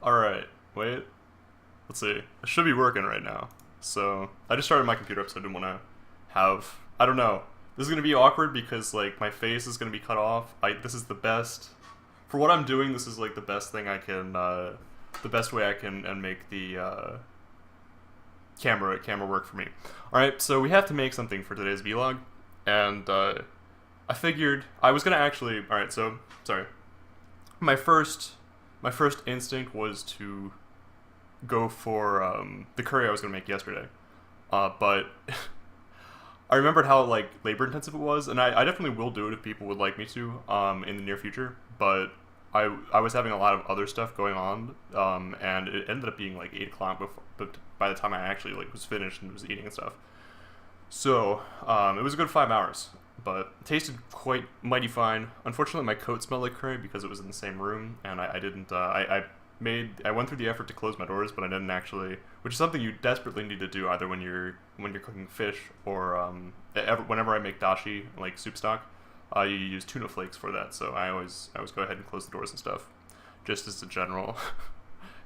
Alright, wait. Let's see. It should be working right now. So, I just started my computer up, so I didn't want to have... I don't know. This is going to be awkward because, like, my face is going to be cut off. This is the best... For what I'm doing, this is, like, the best thing I can, the best way I can and make the, camera work for me. Alright, so we have to make something for today's vlog, and, I figured... I was going to actually... Alright, so... Sorry. My first instinct was to go for the curry I was going to make yesterday. But I remembered how like labor intensive it was, and I definitely will do it if people would like me to in the near future. But I was having a lot of other stuff going on, and it ended up being like 8 o'clock but by the time I actually like was finished and was eating and stuff. So it was a good 5 hours. But it tasted quite mighty fine. Unfortunately, my coat smelled like curry because it was in the same room, and I didn't. I went through the effort to close my doors, but I didn't actually. Which is something you desperately need to do either when you're cooking fish or whenever I make dashi, like soup stock, you use tuna flakes for that. So I always go ahead and close the doors and stuff, just as a general.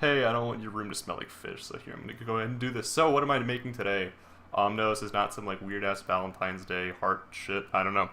Hey, I don't want your room to smell like fish, so here I'm gonna go ahead and do this. So what am I making today? No, this is not some like weird ass Valentine's Day heart shit. I don't know.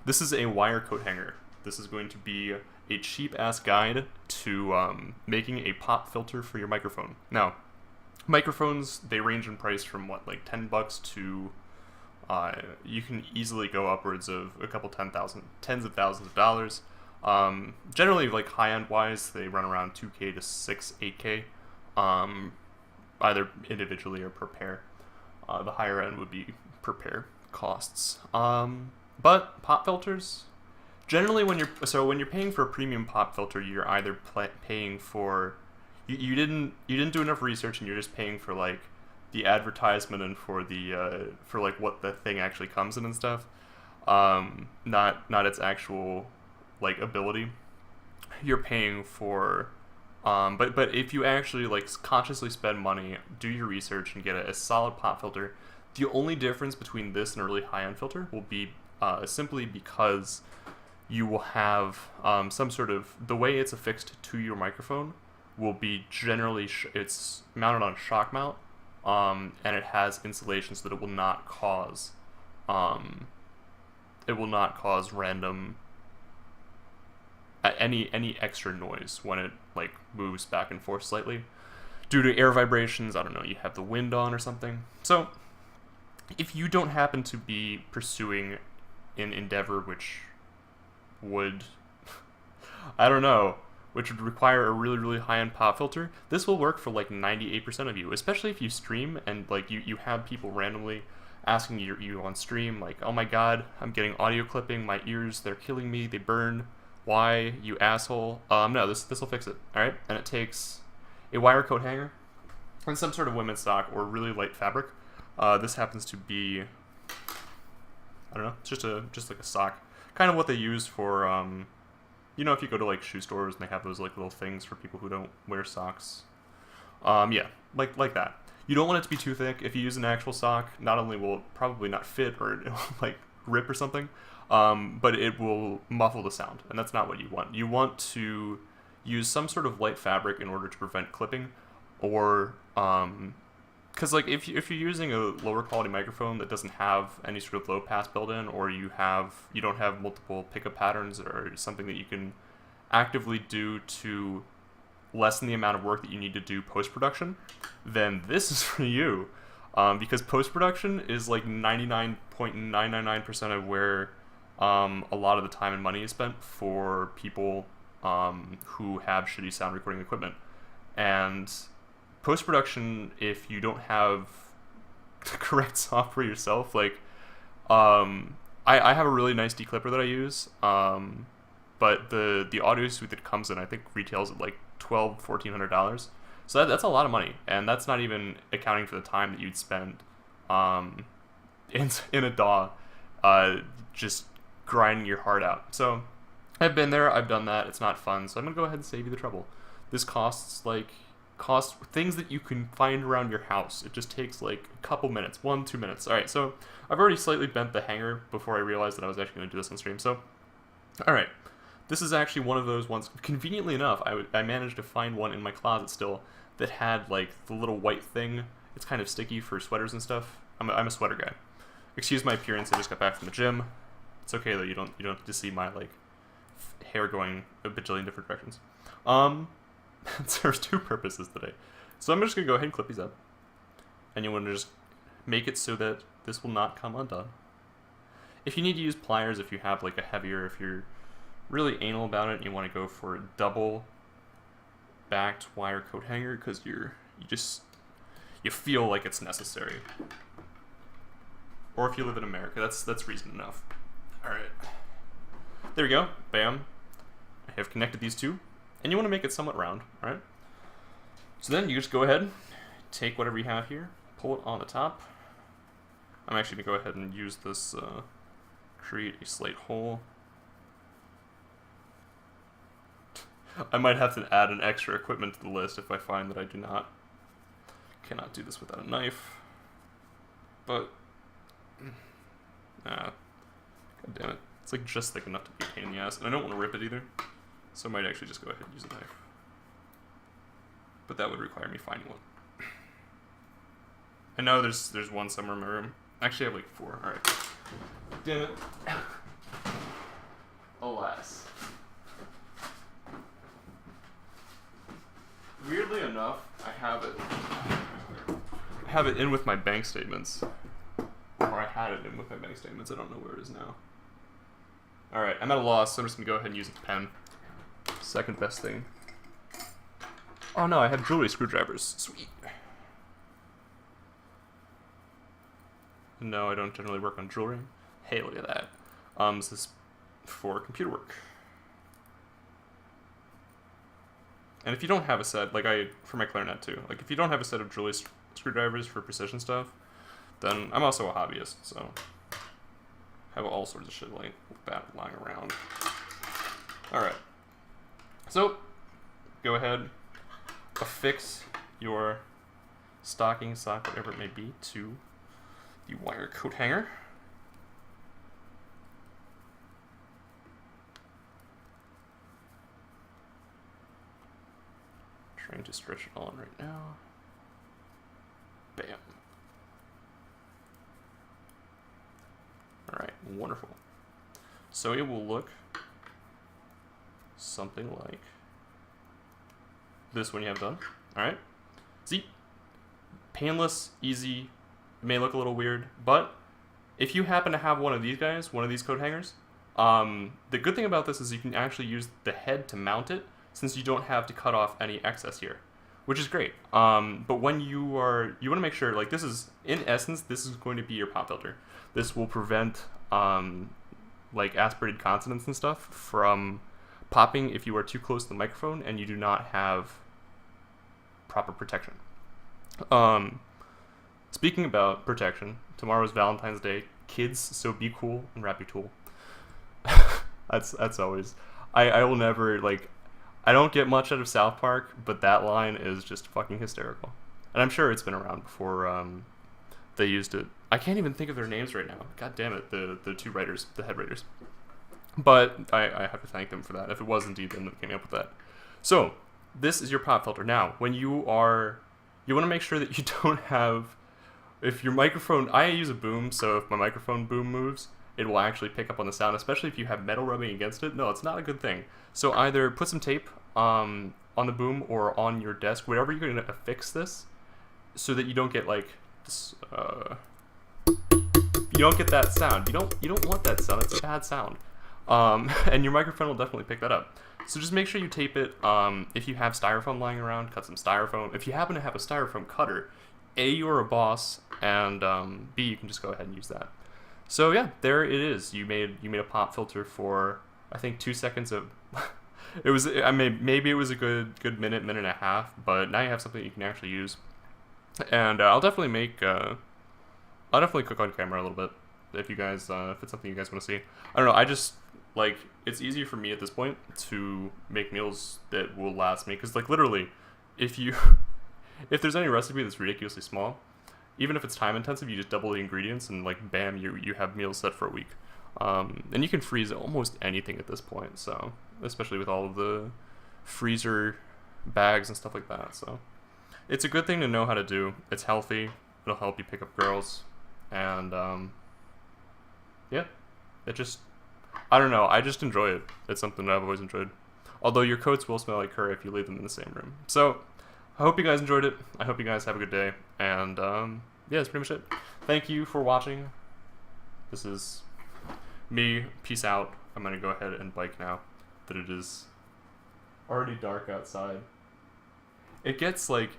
This is a wire coat hanger. This is going to be a cheap ass guide to making a pop filter for your microphone. Now, microphones, they range in price from what, like $10 to you can easily go upwards of a couple tens of thousands of dollars. Generally, like high end wise, they run around 2K to 8K, either individually or per pair. The higher end would be per pair costs. But pop filters, generally when you're paying for a premium pop filter, you're either paying for you didn't do enough research and you're just paying for like the advertisement and for the for like what the thing actually comes in and stuff. Not its actual like ability. You're paying for but if you actually like consciously spend money, do your research, and get a solid pop filter, the only difference between this and a really high-end filter will be simply because you will have some sort of, the way it's affixed to your microphone will be generally it's mounted on a shock mount, and it has insulation so that it will not cause random any extra noise when it like moves back and forth slightly due to air vibrations. I don't know, you have the wind on or something. So if you don't happen to be pursuing an endeavor which would I don't know, which would require a really, really high-end pop filter, this will work for like 98% of you, especially if you stream and like you have people randomly asking you on stream like, oh my god, I'm getting audio clipping, my ears, they're killing me, they burn. Why, you asshole? No, this will fix it, alright? And it takes a wire coat hanger and some sort of women's sock or really light fabric. This happens to be, I don't know, it's just like a sock. Kind of what they use for, you know, if you go to like shoe stores and they have those like little things for people who don't wear socks. Yeah, like that. You don't want it to be too thick. If you use an actual sock, not only will it probably not fit or it will like rip or something, but it will muffle the sound, and that's not what you want. You want to use some sort of light fabric in order to prevent clipping, or because like if you're using a lower quality microphone that doesn't have any sort of low pass built in, or you don't have multiple pickup patterns or something that you can actively do to lessen the amount of work that you need to do post-production, then this is for you, because post-production is like 99.999% of where a lot of the time and money is spent for people who have shitty sound recording equipment. And post-production, if you don't have the correct software yourself, like I have a really nice declipper that I use, but the audio suite that comes in I think retails at like $1,200-$1,400. So that's a lot of money, and that's not even accounting for the time that you'd spend in a DAW just grinding your heart out. So I've been there, I've done that, it's not fun, so I'm gonna go ahead and save you the trouble. This costs things that you can find around your house. It just takes like a couple minutes, 1-2 minutes. Alright, so I've already slightly bent the hanger before I realized that I was actually gonna do this on stream. So alright, This is actually one of those ones. Conveniently enough, I managed to find one in my closet still that had like the little white thing. It's kind of sticky for sweaters and stuff. I'm a sweater guy. Excuse my appearance. I just got back from the gym. It's okay though. You don't have to see my like hair going a bajillion different directions. It serves two purposes today. So I'm just gonna go ahead and clip these up, and you want to just make it so that this will not come undone. If you need to use pliers, if you have like a heavier, if you're really anal about it and you want to go for a double backed wire coat hanger because you feel like it's necessary. Or if you live in America, that's reason enough. Alright. There we go. Bam. I have connected these two. And you want to make it somewhat round, alright? So then you just go ahead, take whatever you have here, pull it on the top. I'm actually going to go ahead and use this, create a slate hole. I might have to add an extra equipment to the list if I find that I cannot do this without a knife. But, god damn it. It's like just thick enough to be a pain in the ass, and I don't want to rip it either. So I might actually just go ahead and use a knife. But that would require me finding one. I know there's one somewhere in my room. Actually, I have like 4. Alright. Damn it. Alas. Weirdly enough, I have it in with my bank statements. Or I had it in with my bank statements. I don't know where it is now. Alright, I'm at a loss, so I'm just going to go ahead and use a pen. Second best thing. Oh no, I have jewelry screwdrivers. Sweet. No, I don't generally work on jewelry. Hey, look at that. This is for computer work. And if you don't have a set, like for my clarinet too, like if you don't have a set of jewelry screwdrivers for precision stuff, then I'm also a hobbyist, so I have all sorts of shit like that lying around. Alright. So, go ahead, affix your stocking, sock, whatever it may be, to the wire coat hanger. Trying to stretch it on right now. Bam. Alright, wonderful. So it will look something like this when you have done. Alright? See? Painless, easy, it may look a little weird, but if you happen to have one of these guys, one of these coat hangers, the good thing about this is you can actually use the head to mount it, since you don't have to cut off any excess here, which is great. But when you want to make sure, like this is, in essence, this is going to be your pop filter. This will prevent like aspirated consonants and stuff from popping if you are too close to the microphone and you do not have proper protection. Speaking about protection, tomorrow's Valentine's Day. Kids, so be cool and wrap your tool. That's always. I will never like. I don't get much out of South Park, but that line is just fucking hysterical. And I'm sure it's been around before they used it. I can't even think of their names right now. God damn it, the two writers, the head writers. But I have to thank them for that, if it was indeed them that came up with that. So, this is your pop filter. Now, when you want to make sure that you don't have, if your microphone, I use a boom, so if my microphone boom moves, it will actually pick up on the sound, especially if you have metal rubbing against it. No, it's not a good thing. So either put some tape on the boom or on your desk, wherever you're going to affix this, so that you don't get like this, you don't get that sound. You don't want that sound. It's a bad sound. And your microphone will definitely pick that up. So just make sure you tape it. If you have styrofoam lying around, cut some styrofoam. If you happen to have a styrofoam cutter, A, you're a boss, and B, you can just go ahead and use that. So yeah, there it is. You made a pop filter for, I think, 2 seconds of. It was. I mean, maybe it was a good minute and a half, but now you have something you can actually use. And I'll definitely cook on camera a little bit if you guys, if it's something you guys want to see. I don't know. I just like, it's easier for me at this point to make meals that will last me, because like literally, if there's any recipe that's ridiculously small, even if it's time intensive, you just double the ingredients and like bam, you have meals set for a week. And you can freeze almost anything at this point, so especially with all of the freezer bags and stuff like that. So it's a good thing to know how to do. It's healthy. It'll help you pick up girls, and yeah, it just, I don't know. I just enjoy it. It's something that I've always enjoyed. Although your coats will smell like her if you leave them in the same room. So I hope you guys enjoyed it. I hope you guys have a good day. And yeah, that's pretty much it. Thank you for watching. This is me. Peace out. I'm going to go ahead and bike now that it is already dark outside. It gets like,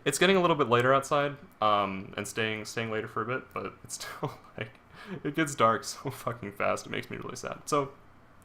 it's getting a little bit later outside, and staying later for a bit, but it's still like, it gets dark so fucking fast. It makes me really sad. So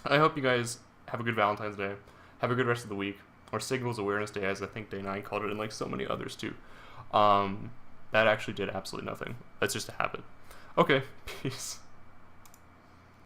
I hope you guys have a good Valentine's Day. Have a good rest of the week. Or Singles Awareness Day, as I think Day 9 called it, and like so many others too. That actually did absolutely nothing. That's just a habit. Okay, peace.